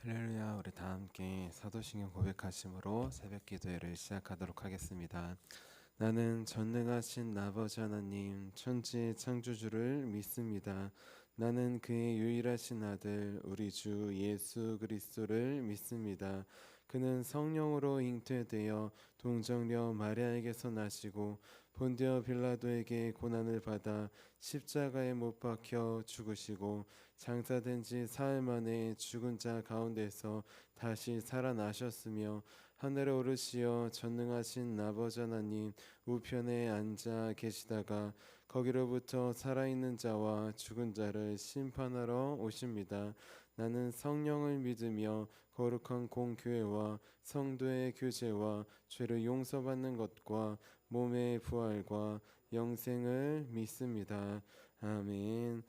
할렐루야. 우리 다 함께 사도신경 고백하심으로 새벽 기도회를 시작하도록 하겠습니다. 나는 전능하신 아버지 하나님 천지의 창조주를 믿습니다. 나는 그의 유일하신 아들 우리 주 예수 그리스도를 믿습니다. 그는 성령으로 잉태되어 동정녀 마리아에게서 나시고 본디오 빌라도에게 고난을 받아 십자가에 못 박혀 죽으시고 장사된 지 사흘 만에 죽은 자 가운데서 다시 살아나셨으며 하늘에 오르시어 전능하신 아버지 하나님 우편에 앉아 계시다가 거기로부터 살아있는 자와 죽은 자를 심판하러 오십니다. 나는 성령을 믿으며 거룩한 공교회와 성도의 교제와 죄를 용서받는 것과 몸의 부활과 영생을 믿습니다. 아멘.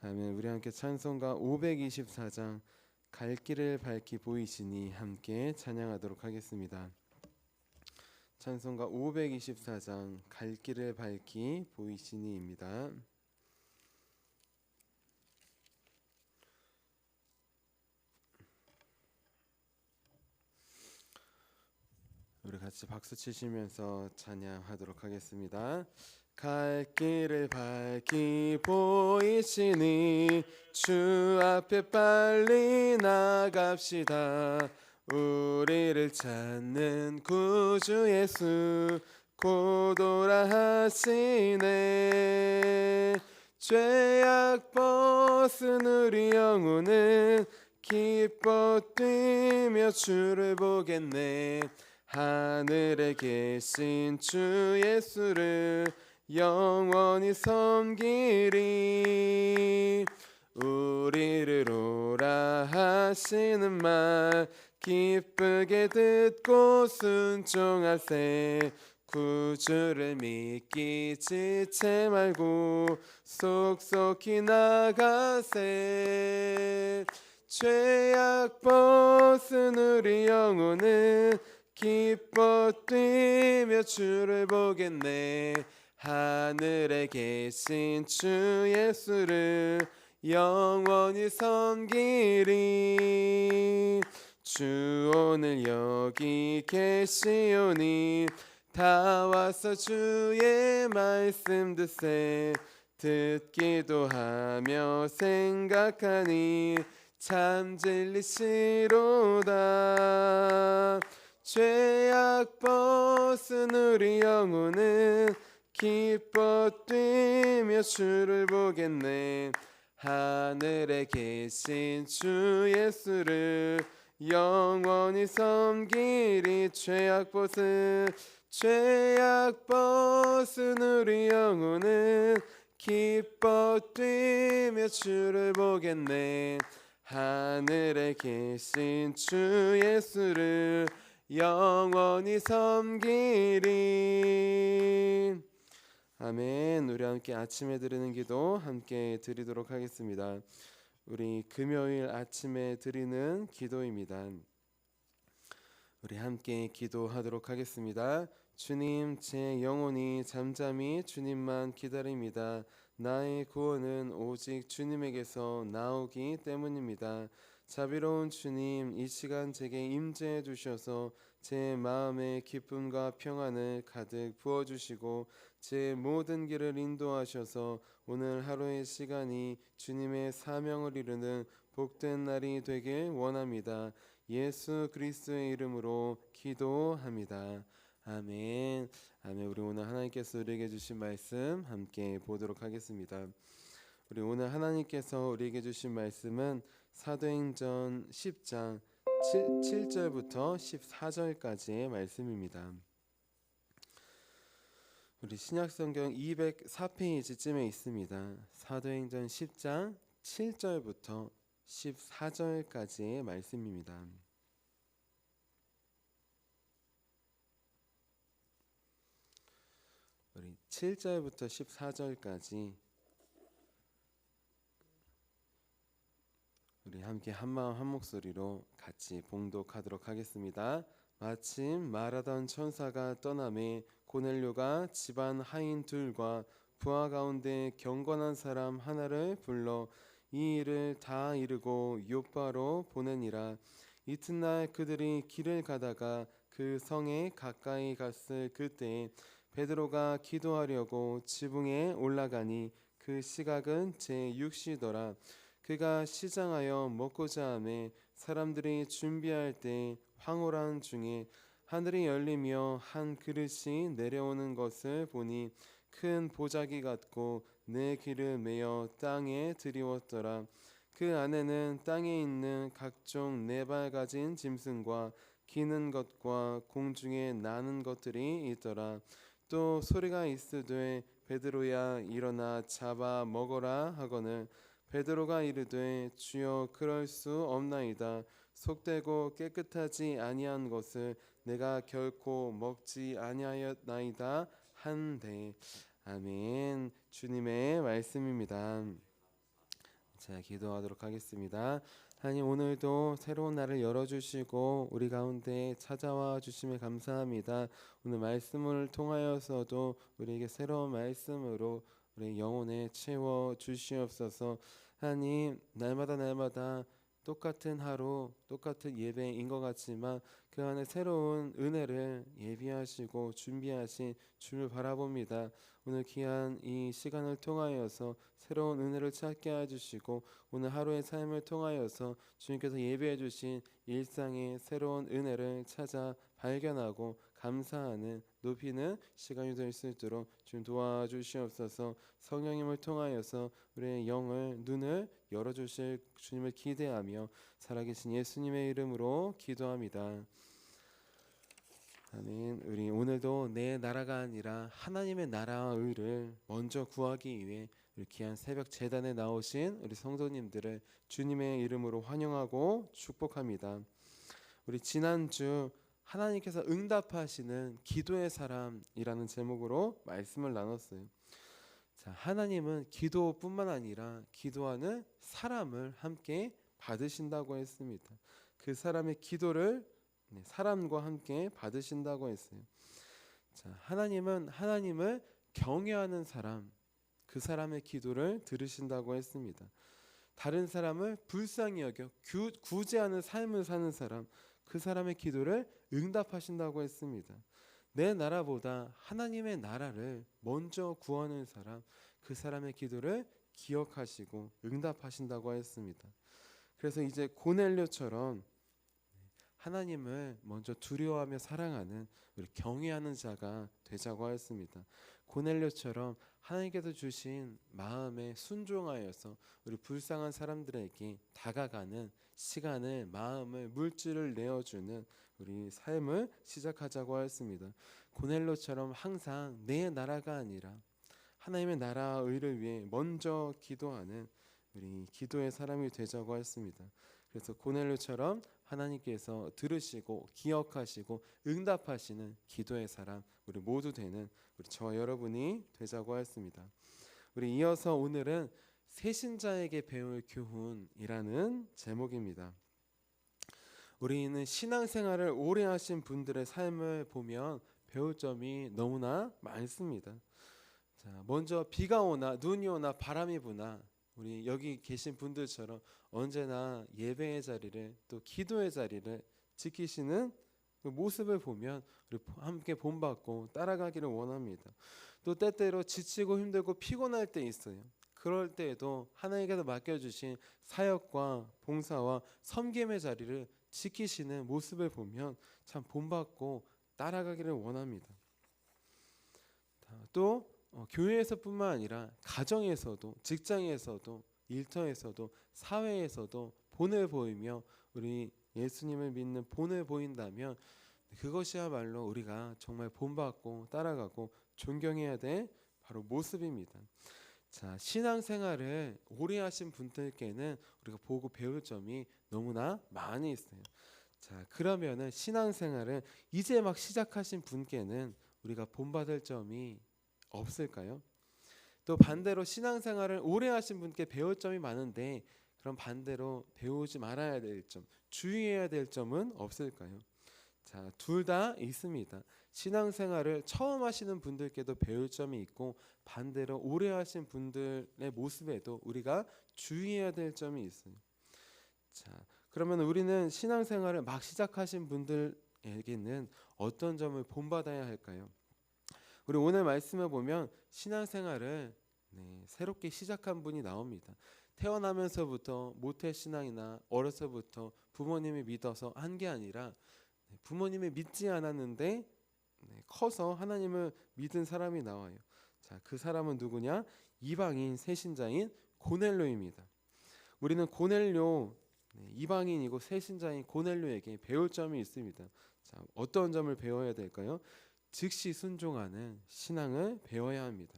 아멘. 우리 함께 찬송가 524장 갈 길을 밝히 보이시니 함께 찬양하도록 하겠습니다. 찬송가 524장 갈 길을 밝히 보이시니입니다. 우리 같이 박수 치시면서 찬양하도록 하겠습니다. 갈 길을 밝히 보이시니 주 앞에 빨리 나갑시다. 우리를 찾는 구주 예수 곧 오라 하시네. 죄악 벗은 우리 영혼은 기뻐 뛰며 주를 보겠네. 하늘에 계신 주 예수를 영원히 섬기리. 우리를 오라 하시는 말 기쁘게 듣고 순종하세. 구주를 믿기 지체 말고 속속히 나가세. 죄악 벗은 우리 영혼은 기뻐 뛰며 주를 보겠네. 하늘에 계신 주 예수를 영원히 섬기리. 주 오늘 여기 계시오니 다 와서 주의 말씀 듣세. 듣기도 하며 생각하니 참 진리시로다. 죄악 벗은 우리 영혼은 기뻐 뛰며 주를 보겠네. 하늘에 계신 주 예수를 영원히 섬기리. 죄악 벗은 우리 영혼은 기뻐 뛰며 주를 보겠네. 하늘에 계신 주 예수를 영원히 섬기리. 아멘. 우리 함께 아침에 드리는 기도 함께 드리도록 하겠습니다. 우리 금요일 아침에 드리는 기도입니다. 우리 함께 기도하도록 하겠습니다. 주님, 제 영혼이 잠잠히 주님만 기다립니다. 나의 구원은 오직 주님에게서 나오기 때문입니다. 자비로운 주님, 이 시간 제게 임재해 주셔서 제 마음에 기쁨과 평안을 가득 부어주시고 제 모든 길을 인도하셔서 오늘 하루의 시간이 주님의 사명을 이루는 복된 날이 되길 원합니다. 예수 그리스도의 이름으로 기도합니다. 아멘. 아멘. 우리 오늘 하나님께서 우리에게 주신 말씀 함께 보도록 하겠습니다. 우리 오늘 하나님께서 우리에게 주신 말씀은 사도행전 10장 7절부터 14절까지의 말씀입니다. 우리 신약성경 204페이지쯤에 있습니다. 사도행전 10장 7절부터 14절까지의 말씀입니다. 우리 7절부터 14절까지 우리 함께 한마음 한목소리로 같이 봉독하도록 하겠습니다. 마침 말하던 천사가 떠나매 고넬료가 집안 하인 둘과 부하 가운데 경건한 사람 하나를 불러 이 일을 다 이루고 요바로 보내니라. 이튿날 그들이 길을 가다가 그 성에 가까이 갔을 그때에 베드로가 기도하려고 지붕에 올라가니 그 시각은 제6시더라. 그가 시장하여 먹고자 하매 사람들이 준비할 때 황홀한 중에 하늘이 열리며 한 그릇이 내려오는 것을 보니 큰 보자기 같고 네 귀를 메어 땅에 드리웠더라. 그 안에는 땅에 있는 각종 네 발 가진 짐승과 기는 것과 공중에 나는 것들이 있더라. 또 소리가 있으되 베드로야 일어나 잡아 먹어라 하거늘 베드로가 이르되 주여 그럴 수 없나이다. 속되고 깨끗하지 아니한 것을 내가 결코 먹지 아니하였나이다 한데. 아멘. 주님의 말씀입니다. 자, 기도하도록 하겠습니다. 하나님, 오늘도 새로운 날을 열어주시고 우리 가운데 찾아와 주심에 감사합니다. 오늘 말씀을 통하여서도 우리에게 새로운 말씀으로 우리 영혼에 채워 주시옵소서. 하나님, 날마다 똑같은 하루, 똑같은 예배인 것 같지만 그 안에 새로운 은혜를 예비하시고 준비하신 주를 바라봅니다. 오늘 귀한 이 시간을 통하여서 새로운 은혜를 찾게 해주시고 오늘 하루의 삶을 통하여서 주님께서 예배해 주신 일상의 새로운 은혜를 찾아 발견하고 감사하는 높이는 시간이 될 수 있도록 주님 도와주시옵소서. 성령님을 통하여서 우리의 영을 눈을 열어주실 주님을 기대하며 살아계신 예수님의 이름으로 기도합니다. 아멘. 우리 오늘도 내 나라가 아니라 하나님의 나라와 의를 먼저 구하기 위해 우리 귀한 새벽 제단에 나오신 우리 성도님들을 주님의 이름으로 환영하고 축복합니다. 우리 지난주 하나님께서 응답하시는 기도의 사람이라는 제목으로 말씀을 나눴어요. 자, 하나님은 기도뿐만 아니라 기도하는 사람을 함께 받으신다고 했습니다. 그 사람의 기도를 사람과 함께 받으신다고 했어요. 자, 하나님은 하나님을 경외하는 사람, 그 사람의 기도를 들으신다고 했습니다. 다른 사람을 불쌍히 여겨 구제하는 삶을 사는 사람, 그 사람의 기도를 응답하신다고 했습니다. 내 나라보다 하나님의 나라를 먼저 구하는 사람, 그 사람의 기도를 기억하시고 응답하신다고 했습니다. 그래서 이제 고넬료처럼 하나님을 먼저 두려워하며 사랑하는 우리 경외하는 자가 되자고 하였습니다. 고넬료처럼 하나님께서 주신 마음에 순종하여서 우리 불쌍한 사람들에게 다가가는 시간을, 마음을, 물질을 내어주는 우리 삶을 시작하자고 하였습니다. 고넬료처럼 항상 내 나라가 아니라 하나님의 나라와 의를 위해 먼저 기도하는 우리 기도의 사람이 되자고 하였습니다. 그래서 고넬료처럼 하나님께서 들으시고 기억하시고 응답하시는 기도의 사람 우리 모두 되는 우리 저와 여러분이 되자고 하였습니다. 우리 이어서 오늘은 새신자에게 배울 교훈이라는 제목입니다. 우리는 신앙생활을 오래 하신 분들의 삶을 보면 배울 점이 너무나 많습니다. 자, 먼저 비가 오나 눈이 오나 바람이 부나 우리 여기 계신 분들처럼 언제나 예배의 자리를 또 기도의 자리를 지키시는 그 모습을 보면 우리 함께 본받고 따라가기를 원합니다. 또 때때로 지치고 힘들고 피곤할 때 있어요. 그럴 때에도 하나님께서 맡겨주신 사역과 봉사와 섬김의 자리를 지키시는 모습을 보면 참 본받고 따라가기를 원합니다. 또 교회에서뿐만 아니라 가정에서도, 직장에서도, 일터에서도, 사회에서도 본을 보이며 우리 예수님을 믿는 본을 보인다면 그것이야말로 우리가 정말 본받고 따라가고 존경해야 될 바로 모습입니다. 자, 신앙생활을 오래 하신 분들께는 우리가 보고 배울 점이 너무나 많이 있어요. 자, 그러면은 신앙생활을 이제 막 시작하신 분께는 우리가 본받을 점이 없을까요? 또 반대로 신앙생활을 오래 하신 분께 배울 점이 많은데 그럼 반대로 배우지 말아야 될 점, 주의해야 될 점은 없을까요? 자, 둘 다 있습니다. 신앙생활을 처음 하시는 분들께도 배울 점이 있고 반대로 오래 하신 분들의 모습에도 우리가 주의해야 될 점이 있어요. 자, 그러면 우리는 신앙생활을 막 시작하신 분들에게는 어떤 점을 본받아야 할까요? 우리 오늘 말씀을 보면 신앙생활을 새롭게 시작한 분이 나옵니다. 태어나면서부터 모태신앙이나 어려서부터 부모님이 믿어서 한 게 아니라 부모님이 믿지 않았는데 커서 하나님을 믿은 사람이 나와요. 자, 그 사람은 누구냐? 이방인 새신자인 고넬료입니다. 우리는 고넬료, 이방인이고 새신자인 고넬료에게 배울 점이 있습니다. 자, 어떤 점을 배워야 될까요? 즉시 순종하는 신앙을 배워야 합니다.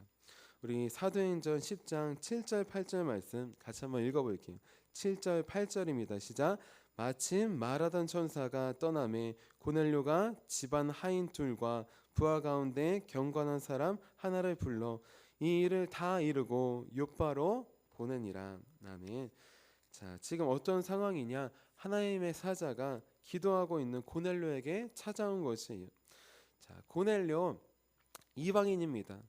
우리 사도행전 10장 7절 8절 말씀 같이 한번 읽어볼게요. 7절 8절입니다. 시작. 마침 말하던 천사가 떠나매 고넬료가 집안 하인 둘과 부하 가운데 경건한 사람 하나를 불러 이 일을 다 이루고 요바로 보내니라. 아멘. 자, 지금 어떤 상황이냐? 하나님의 사자가 기도하고 있는 고넬료에게 찾아온 것이에요. 자, 고넬료 이방인입니다.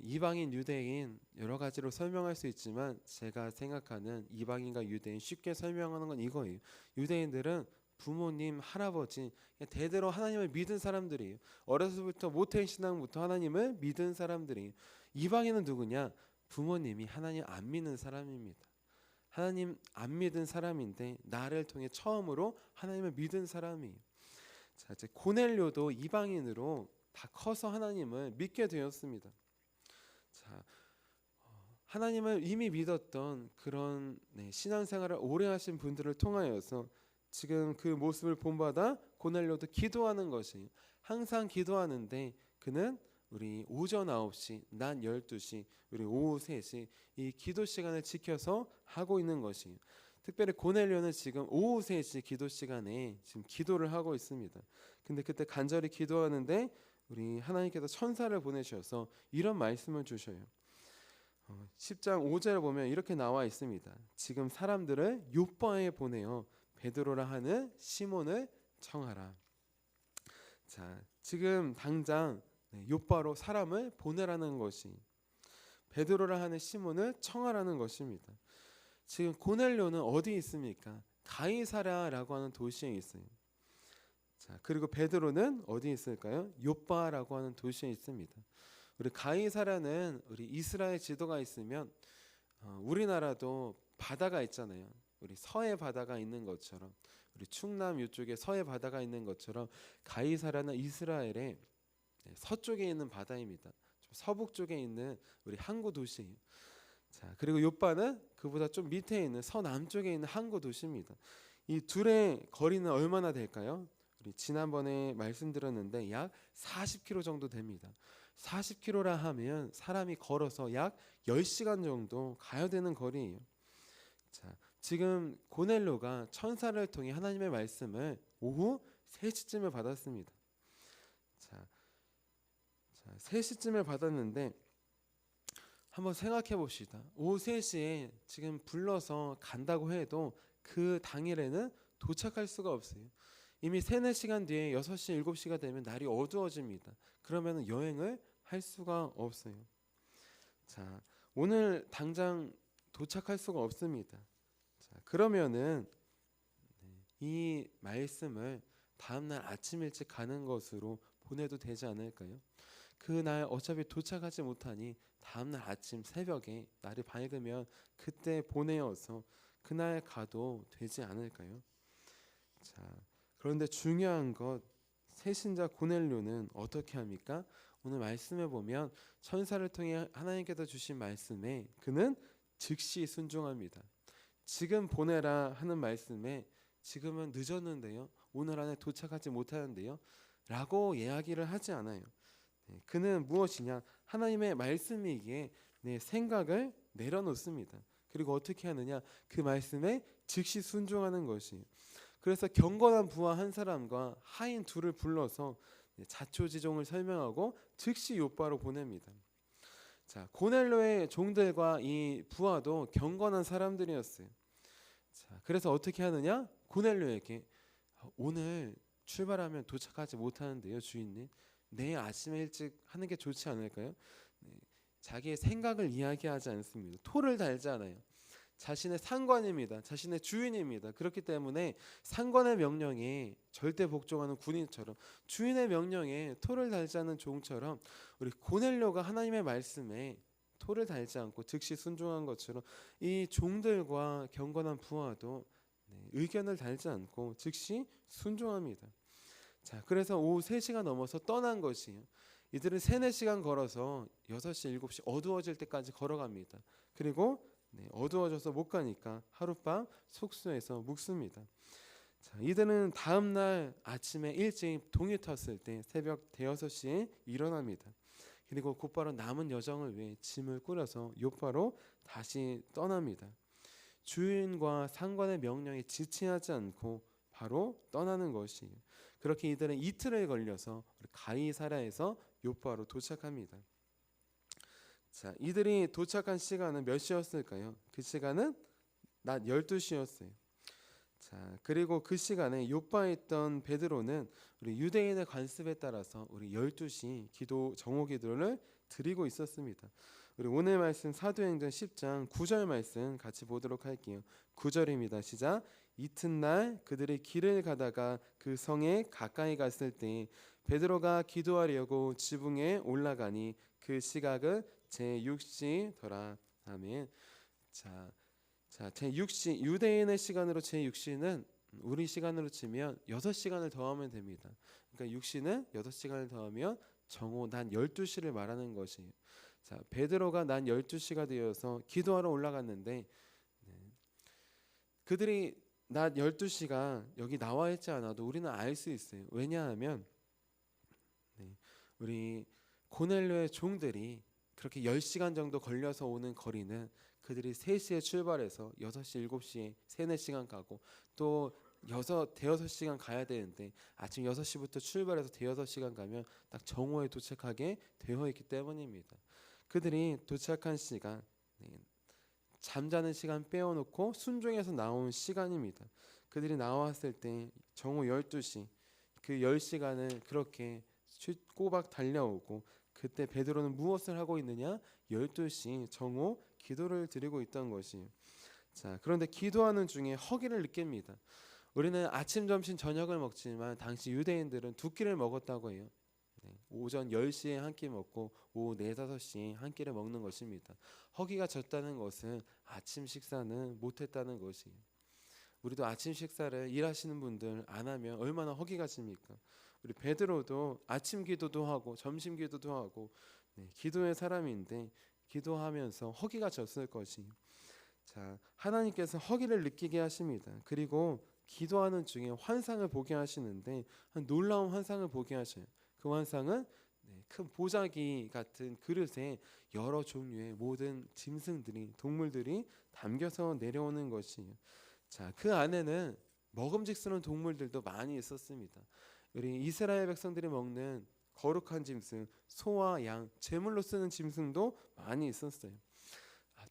이방인, 유대인 여러 가지로 설명할 수 있지만 제가 생각하는 이방인과 유대인 쉽게 설명하는 건 이거예요. 유대인들은 부모님, 할아버지 대대로 하나님을 믿은 사람들이에요. 어려서부터 모태 신앙부터 하나님을 믿은 사람들이에요. 이방인은 누구냐? 부모님이 하나님 안 믿는 사람입니다. 하나님 안 믿은 사람인데 나를 통해 처음으로 하나님을 믿은 사람이에요. 자, 이제 고넬료도 이방인으로 다 커서 하나님을 믿게 되었습니다. 자, 하나님을 이미 믿었던 그런 신앙생활을 오래 하신 분들을 통하여서 지금 그 모습을 본받아 고넬료도 기도하는 것이에요. 항상 기도하는데 그는 우리 오전 9시, 낮 12시, 우리 오후 3시 이 기도 시간을 지켜서 하고 있는 것이에요. 특별히 고넬료는 지금 오후 3시 기도 시간에 지금 기도를 하고 있습니다. 근데 그때 간절히 기도하는데 우리 하나님께서 천사를 보내셔서 이런 말씀을 주셔요. 10장 5절을 보면 이렇게 나와 있습니다. 지금 사람들을 요바에 보내어 베드로라 하는 시몬을 청하라. 자, 지금 당장 요바로 사람을 보내라는 것이 베드로라 하는 시몬을 청하라는 것입니다. 지금 고넬료는 어디 있습니까? 가이사랴라고 하는 도시에 있어요. 자, 그리고 베드로는 어디 있을까요? 요바라고 하는 도시에 있습니다. 우리 가이사랴는 우리 이스라엘 지도가 있으면 우리나라도 바다가 있잖아요. 우리 서해 바다가 있는 것처럼 우리 충남 이쪽에 서해 바다가 있는 것처럼 가이사랴는 이스라엘의 서쪽에 있는 바다입니다. 좀 서북 쪽에 있는 우리 항구 도시예요. 자, 그리고 요바는 그보다 좀 밑에 있는 서남쪽에 있는 항구 도시입니다. 이 둘의 거리는 얼마나 될까요? 우리 지난번에 말씀드렸는데 약 40km 정도 됩니다. 40km라 하면 사람이 걸어서 약 10시간 정도 가야 되는 거리예요. 자, 지금 고넬료가 천사를 통해 하나님의 말씀을 오후 3시쯤에 받았습니다. 자, 3시쯤에 받았는데 한번 생각해 봅시다. 오후 3시에 지금 불러서 간다고 해도 그 당일에는 도착할 수가 없어요. 이미 3-4시간 뒤에 6시, 7시가 되면 날이 어두워집니다. 그러면 여행을 할 수가 없어요. 자, 오늘 당장 도착할 수가 없습니다. 자, 그러면은 이 말씀을 다음날 아침 일찍 가는 것으로 보내도 되지 않을까요? 그날 어차피 도착하지 못하니 다음날 아침 새벽에 날이 밝으면 그때 보내어서 그날 가도 되지 않을까요? 자, 그런데 중요한 것 새신자 고넬료는 어떻게 합니까? 오늘 말씀에 보면 천사를 통해 하나님께서 주신 말씀에 그는 즉시 순종합니다. 지금 보내라 하는 말씀에 지금은 늦었는데요, 오늘 안에 도착하지 못하는데요 라고 이야기를 하지 않아요. 그는 무엇이냐? 하나님의 말씀이기에 생각을 내려놓습니다. 그리고 어떻게 하느냐? 그 말씀에 즉시 순종하는 것이에요. 그래서 경건한 부하 한 사람과 하인 둘을 불러서 자초지종을 설명하고 즉시 요바로 보냅니다. 자, 고넬료의 종들과 이 부하도 경건한 사람들이었어요. 자, 그래서 어떻게 하느냐? 고넬료에게 오늘 출발하면 도착하지 못하는데요, 주인님. 내일 아침에 일찍 하는 게 좋지 않을까요? 네, 자기의 생각을 이야기하지 않습니다. 토를 달지 않아요. 자신의 상관입니다. 자신의 주인입니다. 그렇기 때문에 상관의 명령에 절대 복종하는 군인처럼, 주인의 명령에 토를 달지 않는 종처럼, 우리 고넬료가 하나님의 말씀에 토를 달지 않고 즉시 순종한 것처럼 이 종들과 경건한 부하도 의견을 달지 않고 즉시 순종합니다. 자, 그래서 오후 3시가 넘어서 떠난 것이에요. 이들은 3-4시간 걸어서 6시, 7시 어두워질 때까지 걸어갑니다. 그리고 어두워져서 못 가니까 하룻밤 숙소에서 묵습니다. 자, 이들은 다음날 아침에 일찍 동이 텄을 때 새벽 대여섯시에 일어납니다. 그리고 곧바로 남은 여정을 위해 짐을 꾸려서 욥바로 다시 떠납니다. 주인과 상관의 명령에 지체하지 않고 바로 떠나는 것이에요. 그렇게 이들은 이틀을 걸려서 가이사랴에서 욥바로 도착합니다. 자, 이들이 도착한 시간은 몇 시였을까요? 그 시간은 낮 12시였어요. 자, 그리고 그 시간에 욥바에 있던 베드로는 우리 유대인의 관습에 따라서 우리 12시 기도 정오 기도를 드리고 있었습니다. 우리 오늘 말씀 사도행전 10장 9절 말씀 같이 보도록 할게요. 9절입니다. 시작. 이튿날 그들이 길을 가다가 그 성에 가까이 갔을 때 베드로가 기도하려고 지붕에 올라가니 그 시각은 제6시더라. 아멘. 자, 제6시, 유대인의 시간으로 제6시는 우리 시간으로 치면 6시간을 더하면 됩니다. 그러니까 6시는 6시간을 더하면 정오 낮 12시를 말하는 것이에요. 자, 베드로가 낮 12시가 되어서 기도하러 올라갔는데 그들이 낮 12시가 여기 나와 있지 않아도 우리는 알 수 있어요. 왜냐하면 우리 고넬료의 종들이 그렇게 10시간 정도 걸려서 오는 거리는 그들이 3시에 출발해서 6시, 7시에 3-4시간 가고 또 대여섯 시간 가야 되는데 아침 6시부터 출발해서 대여섯 시간 가면 딱 정오에 도착하게 되어 있기 때문입니다. 그들이 도착한 시간, 잠자는 시간 빼어놓고 순종해서 나온 시간입니다. 그들이 나왔을 때 정오 12시, 그 10시간을 그렇게 꼬박 달려오고 그때 베드로는 무엇을 하고 있느냐? 12시 정오 기도를 드리고 있던 것이에요. 자, 그런데 기도하는 중에 허기를 느낍니다. 우리는 아침, 점심, 저녁을 먹지만 당시 유대인들은 두 끼를 먹었다고 해요. 오전 10시에 한 끼 먹고 오후 4-5시에 한 끼를 먹는 것입니다. 허기가 졌다는 것은 아침 식사는 못했다는 것이에요. 우리도 아침 식사를 일하시는 분들 안 하면 얼마나 허기가 집니까? 우리 베드로도 아침 기도도 하고 점심 기도도 하고 기도의 사람인데 기도하면서 허기가 졌을 것이. 자, 하나님께서 허기를 느끼게 하십니다. 그리고 기도하는 중에 환상을 보게 하시는데 놀라운 환상을 보게 하셔요. 그 환상은 큰 보자기 같은 그릇에 여러 종류의 모든 짐승들이 동물들이 담겨서 내려오는 것이에요. 자, 그 안에는 먹음직스러운 동물들도 많이 있었습니다. 우리 이스라엘 백성들이 먹는 거룩한 짐승, 소와 양, 제물로 쓰는 짐승도 많이 있었어요.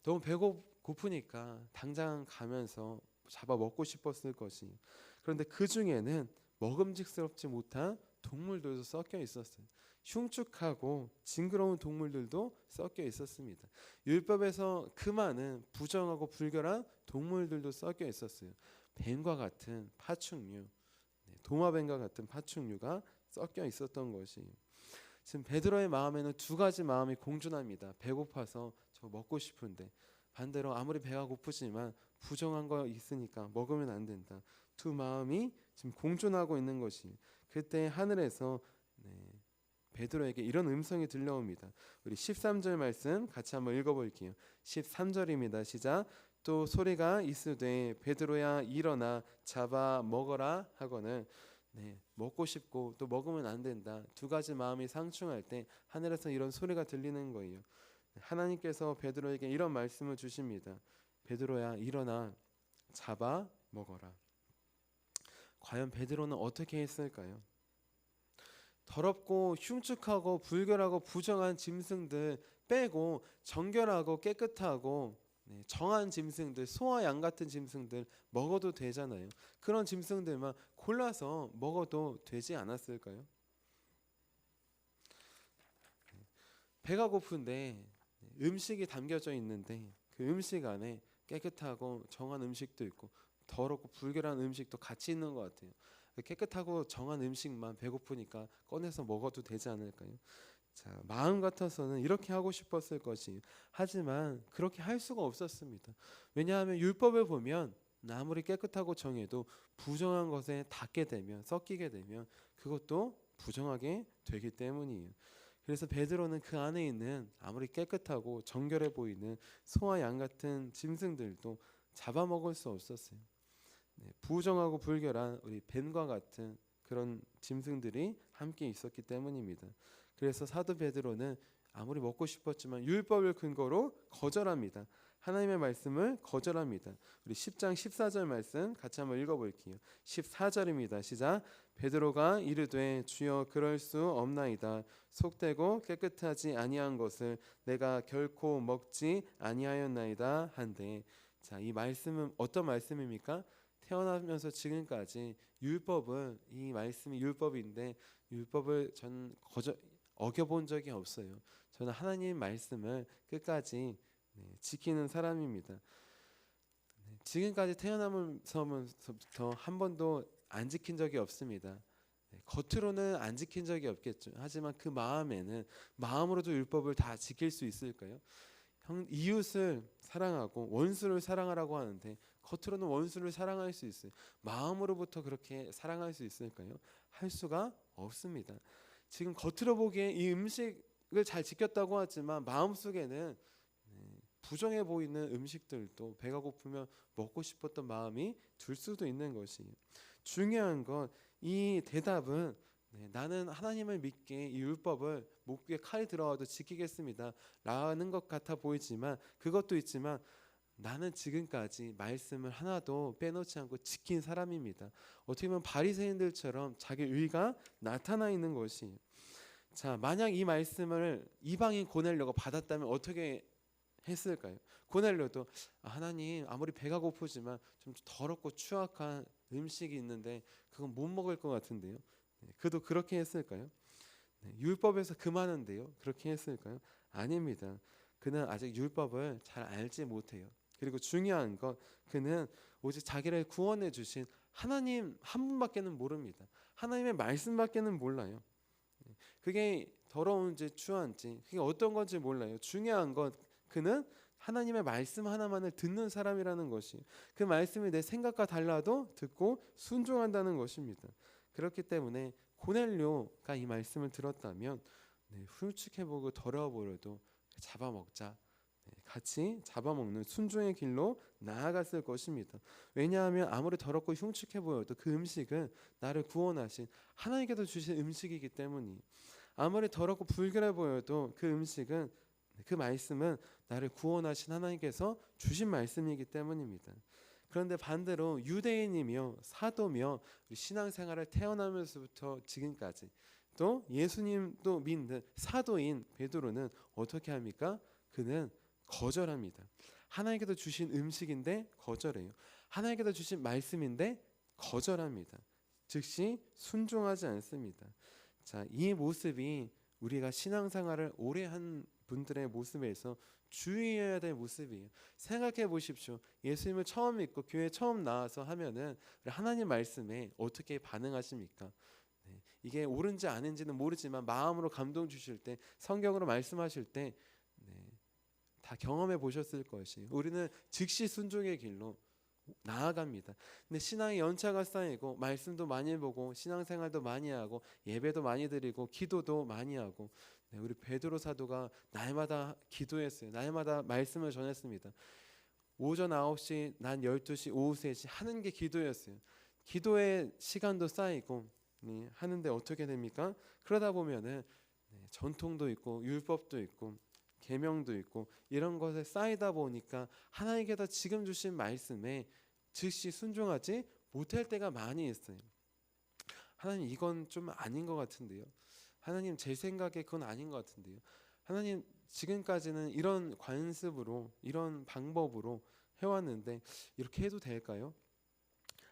너무 배고프니까 당장 가면서 잡아 먹고 싶었을 것이. 그런데 그 중에는 먹음직스럽지 못한 동물들도 섞여 있었어요. 흉측하고 징그러운 동물들도 섞여 있었습니다. 율법에서 그 많은 부정하고 불결한 동물들도 섞여 있었어요. 뱀과 같은 파충류, 도마뱀과 같은 파충류가 섞여 있었던 것이. 지금 베드로의 마음에는 두 가지 마음이 공존합니다. 배고파서 저 먹고 싶은데 반대로 아무리 배가 고프지만 부정한 거 있으니까 먹으면 안 된다. 두 마음이 지금 공존하고 있는 것이. 그때 하늘에서 베드로에게 이런 음성이 들려옵니다. 우리 13절 말씀 같이 한번 읽어볼게요. 13절입니다. 시작. 또 소리가 있으되 베드로야 일어나 잡아 먹어라 하거늘. 먹고 싶고 또 먹으면 안 된다. 두 가지 마음이 상충할 때 하늘에서 이런 소리가 들리는 거예요. 하나님께서 베드로에게 이런 말씀을 주십니다. 베드로야 일어나 잡아 먹어라. 과연 베드로는 어떻게 했을까요? 더럽고 흉측하고 불결하고 부정한 짐승들 빼고 정결하고 깨끗하고 정한 짐승들, 소와 양 같은 짐승들 먹어도 되잖아요. 그런 짐승들만 골라서 먹어도 되지 않았을까요? 배가 고픈데 음식이 담겨져 있는데 그 음식 안에 깨끗하고 정한 음식도 있고 더럽고 불결한 음식도 같이 있는 것 같아요. 깨끗하고 정한 음식만 배고프니까 꺼내서 먹어도 되지 않을까요? 자, 마음 같아서는 이렇게 하고 싶었을 것이, 하지만 그렇게 할 수가 없었습니다. 왜냐하면 율법을 보면 아무리 깨끗하고 정해도 부정한 것에 닿게 되면, 섞이게 되면 그것도 부정하게 되기 때문이에요. 그래서 베드로는 그 안에 있는 아무리 깨끗하고 정결해 보이는 소와 양 같은 짐승들도 잡아먹을 수 없었어요. 부정하고 불결한 우리 뱀과 같은 그런 짐승들이 함께 있었기 때문입니다. 그래서 사도 베드로는 아무리 먹고 싶었지만 율법을 근거로 거절합니다. 하나님의 말씀을 거절합니다. 우리 10장 14절 말씀 같이 한번 읽어볼게요. 14절입니다. 시작. 베드로가 이르되 주여 그럴 수 없나이다. 속되고 깨끗하지 아니한 것을 내가 결코 먹지 아니하였나이다 한데, 자, 이 말씀은 어떤 말씀입니까? 태어나면서 지금까지 율법은, 이 말씀이 율법인데 율법을 전 어겨본 적이 없어요. 저는 하나님 말씀을 끝까지 지키는 사람입니다. 지금까지 태어나면서부터 한 번도 안 지킨 적이 없습니다. 겉으로는 안 지킨 적이 없겠죠. 하지만 그 마음으로도 율법을 다 지킬 수 있을까요? 이웃을 사랑하고 원수를 사랑하라고 하는데 겉으로는 원수를 사랑할 수 있어요. 마음으로부터 그렇게 사랑할 수 있을까요? 할 수가 없습니다. 지금 겉으로 보기에 이 음식을 잘 지켰다고 하지만 마음속에는 부정해 보이는 음식들도 배가 고프면 먹고 싶었던 마음이 들 수도 있는 것이에요. 중요한 건 이 대답은 나는 하나님을 믿게 이 율법을 목에 칼이 들어와도 지키겠습니다 라는 것 같아 보이지만, 그것도 있지만 나는 지금까지 말씀을 하나도 빼놓지 않고 지킨 사람입니다. 어떻게 보면 바리새인들처럼 자기 의가 나타나 있는 것이. 자, 만약 이 말씀을 이방인 고넬료가 받았다면 어떻게 했을까요? 고넬료도 하나님 아무리 배가 고프지만 좀 더럽고 추악한 음식이 있는데 그건 못 먹을 것 같은데요. 그도 그렇게 했을까요? 율법에서 금하는데요. 그렇게 했을까요? 아닙니다. 그는 아직 율법을 잘 알지 못해요. 그리고 중요한 건 그는 오직 자기를 구원해 주신 하나님 한 분밖에는 모릅니다. 하나님의 말씀밖에는 몰라요. 그게 더러운지 추한지 그게 어떤 건지 몰라요. 중요한 건 그는 하나님의 말씀 하나만을 듣는 사람이라는 것이, 그 말씀이 내 생각과 달라도 듣고 순종한다는 것입니다. 그렇기 때문에 고넬료가 이 말씀을 들었다면 훌축해보고 더러워 보여도 잡아먹자, 같이 잡아먹는 순종의 길로 나아갔을 것입니다. 왜냐하면 아무리 더럽고 흉측해 보여도 그 음식은 나를 구원하신 하나님께서 주신 음식이기 때문이, 아무리 더럽고 불결해 보여도 그 음식은, 그 말씀은 나를 구원하신 하나님께서 주신 말씀이기 때문입니다. 그런데 반대로 유대인이며 사도며 신앙생활을 태어나면서부터 지금까지 또 예수님도 믿는 사도인 베드로는 어떻게 합니까? 그는 거절합니다. 하나님께서 주신 음식인데 거절해요. 하나님께서 주신 말씀인데 거절합니다. 즉시 순종하지 않습니다. 자, 이 모습이 우리가 신앙생활을 오래 한 분들의 모습에서 주의해야 될 모습이에요. 생각해 보십시오. 예수님을 처음 믿고 교회 처음 나와서 하면은 하나님 말씀에 어떻게 반응하십니까? 이게 옳은지 아닌지는 모르지만 마음으로 감동 주실 때, 성경으로 말씀하실 때 다 경험해 보셨을 것이에요. 우리는 즉시 순종의 길로 나아갑니다. 근데 신앙의 연차가 쌓이고 말씀도 많이 보고 신앙생활도 많이 하고 예배도 많이 드리고 기도도 많이 하고, 우리 베드로 사도가 날마다 기도했어요. 날마다 말씀을 전했습니다. 오전 9시, 난 12시, 오후 3시 하는 게 기도였어요. 기도의 시간도 쌓이고 하는데 어떻게 됩니까? 그러다 보면은 전통도 있고 율법도 있고 계명도 있고 이런 것에 쌓이다 보니까 하나님께서 지금 주신 말씀에 즉시 순종하지 못할 때가 많이 있어요. 하나님 이건 좀 아닌 것 같은데요. 하나님 제 생각에 그건 아닌 것 같은데요. 하나님 지금까지는 이런 관습으로 이런 방법으로 해왔는데 이렇게 해도 될까요?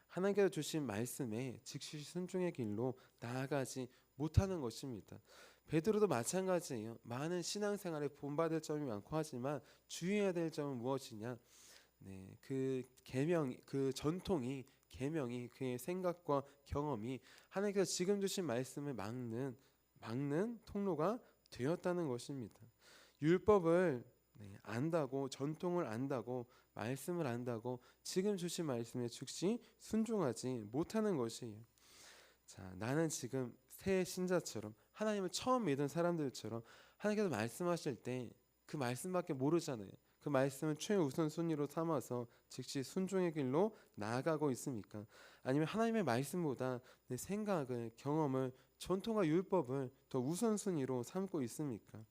하나님께서 주신 말씀에 즉시 순종의 길로 나아가지 못하는 것입니다. 베드로도 마찬가지예요. 많은 신앙생활에 본받을 점이 많고 하지만 주의해야 될 점은 무엇이냐? 네, 그 계명, 그 전통이 계명이 그의 생각과 경험이 하나님께서 지금 주신 말씀을 막는 통로가 되었다는 것입니다. 율법을 안다고 전통을 안다고 말씀을 안다고 지금 주신 말씀에 즉시 순종하지 못하는 것이에요. 자, 나는 지금 새 신자처럼 하나님을 처음 믿은 사람들처럼 하나님께서 말씀하실 때 그 말씀밖에 모르잖아요. 그 말씀을 최우선순위로 삼아서 즉시 순종의 길로 나아가고 있습니까? 아니면 하나님의 말씀보다 내 생각을, 경험을, 전통과 율법을 더 우선순위로 삼고 있습니까?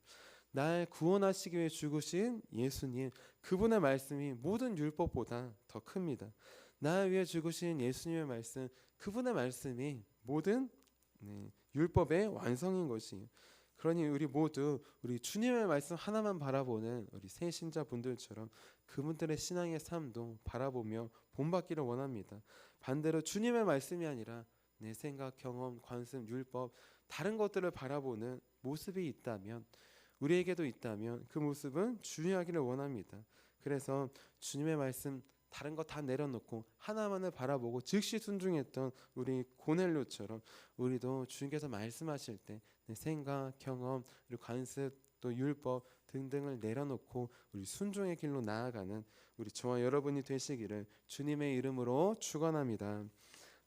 날 구원하시기 위해 죽으신 예수님, 그분의 말씀이 모든 율법보다 더 큽니다. 나를 위해 죽으신 예수님의 말씀, 그분의 말씀이 모든 율법의 완성인 것이에요. 그러니 우리 모두 우리 주님의 말씀 하나만 바라보는 우리 새 신자분들처럼 그분들의 신앙의 삶도 바라보며 본받기를 원합니다. 반대로 주님의 말씀이 아니라 내 생각, 경험, 관습, 율법 다른 것들을 바라보는 모습이 있다면 우리에게도 있다면 그 모습은 주의하기를 원합니다. 그래서 주님의 말씀 다른 거 다 내려놓고 하나만을 바라보고 즉시 순종했던 우리 고넬료처럼 우리도 주님께서 말씀하실 때 내 생각, 경험, 그리고 관습, 또 율법 등등을 내려놓고 우리 순종의 길로 나아가는 우리 저와 여러분이 되시기를 주님의 이름으로 축원합니다.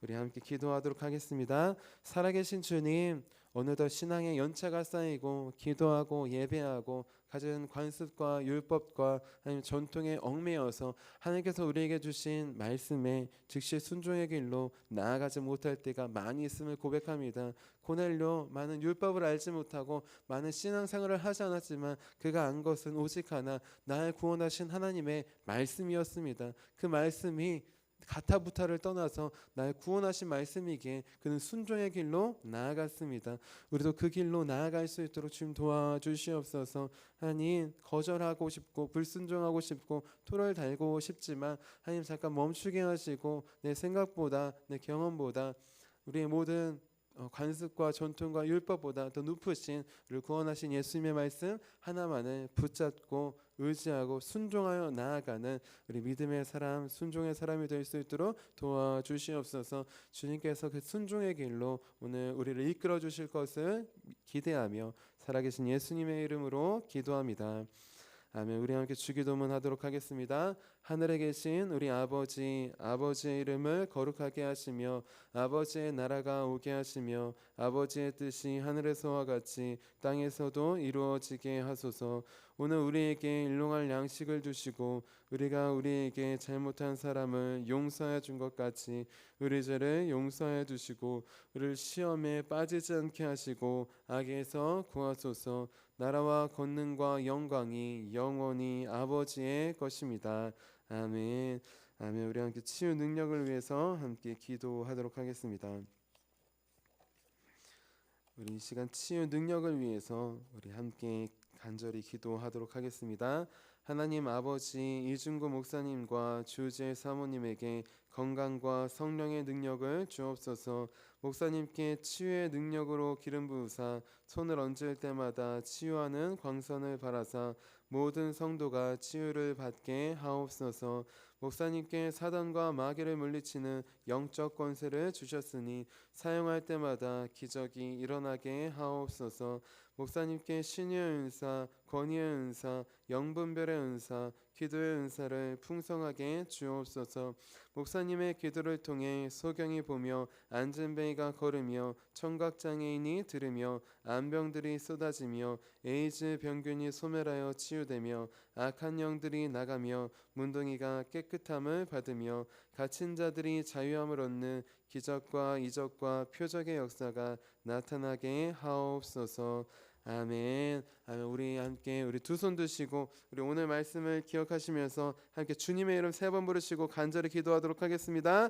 우리 함께 기도하도록 하겠습니다. 살아계신 주님, 어느덧 신앙의 연차가 쌓이고 기도하고 예배하고 가진 관습과 율법과 아니면 전통에 얽매여서 하나님께서 우리에게 주신 말씀에 즉시 순종의 길로 나아가지 못할 때가 많이 있음을 고백합니다. 고넬료 많은 율법을 알지 못하고 많은 신앙생활을 하지 않았지만 그가 안 것은 오직 하나, 나를 구원하신 하나님의 말씀이었습니다. 그 말씀이 가타부타를 떠나서 나의 구원하신 말씀이기에 그는 순종의 길로 나아갔습니다. 우리도 그 길로 나아갈 수 있도록 주님 도와주시옵소서. 하나님, 거절하고 싶고 불순종하고 싶고 토를 달고 싶지만 하나님 잠깐 멈추게 하시고 내 생각보다 내 경험보다 우리의 모든 관습과 전통과 율법보다 더 높으신 우리를 구원하신 예수님의 말씀 하나만을 붙잡고 의지하고 순종하여 나아가는 우리 믿음의 사람, 순종의 사람이 될 수 있도록 도와주시옵소서. 주님께서 그 순종의 길로 오늘 우리를 이끌어 주실 것을 기대하며 살아계신 예수님의 이름으로 기도합니다. 아멘. 우리 함께 주기도문 하도록 하겠습니다. 하늘에 계신 우리 아버지, 아버지의 이름을 거룩하게 하시며 아버지의 나라가 오게 하시며 아버지의 뜻이 하늘에서와 같이 땅에서도 이루어지게 하소서. 오늘 우리에게 일용할 양식을 주시고 우리가 우리에게 잘못한 사람을 용서해 준 것 같이 우리 죄를 용서해 주시고 우리를 시험에 빠지지 않게 하시고 악에서 구하소서. 나라와 권능과 영광이 영원히 아버지의 것입니다. 아멘. 아멘. 우리 함께 치유 능력을 위해서 함께 기도하도록 하겠습니다. 우리 이 시간 치유 능력을 위해서 우리 함께 간절히 기도하도록 하겠습니다. 하나님 아버지, 이중구 목사님과 주재 사모님에게 건강과 성령의 능력을 주옵소서. 목사님께 치유의 능력으로 기름 부으사 손을 얹을 때마다 치유하는 광선을 바라사 모든 성도가 치유를 받게 하옵소서. 목사님께 사단과 마귀를 물리치는 영적 권세를 주셨으니 사용할 때마다 기적이 일어나게 하옵소서. 목사님께 신유의 은사, 권위의 은사, 영분별의 은사, 기도의 은사를 풍성하게 주옵소서. 목사님의 기도를 통해 소경이 보며 안진뱅이가 걸으며 청각장애인이 들으며 암병들이 쏟아지며 에이즈 병균이 소멸하여 치유되며 악한 영들이 나가며 문둥이가 깨끗함을 받으며 갇힌 자들이 자유함을 얻는 기적과 이적과 표적의 역사가 나타나게 하옵소서. 아멘. 아멘. 우리 함께 우리 두 손 드시고 우리 오늘 말씀을 기억하시면서 함께 주님의 이름 3번 부르시고 간절히 기도하도록 하겠습니다.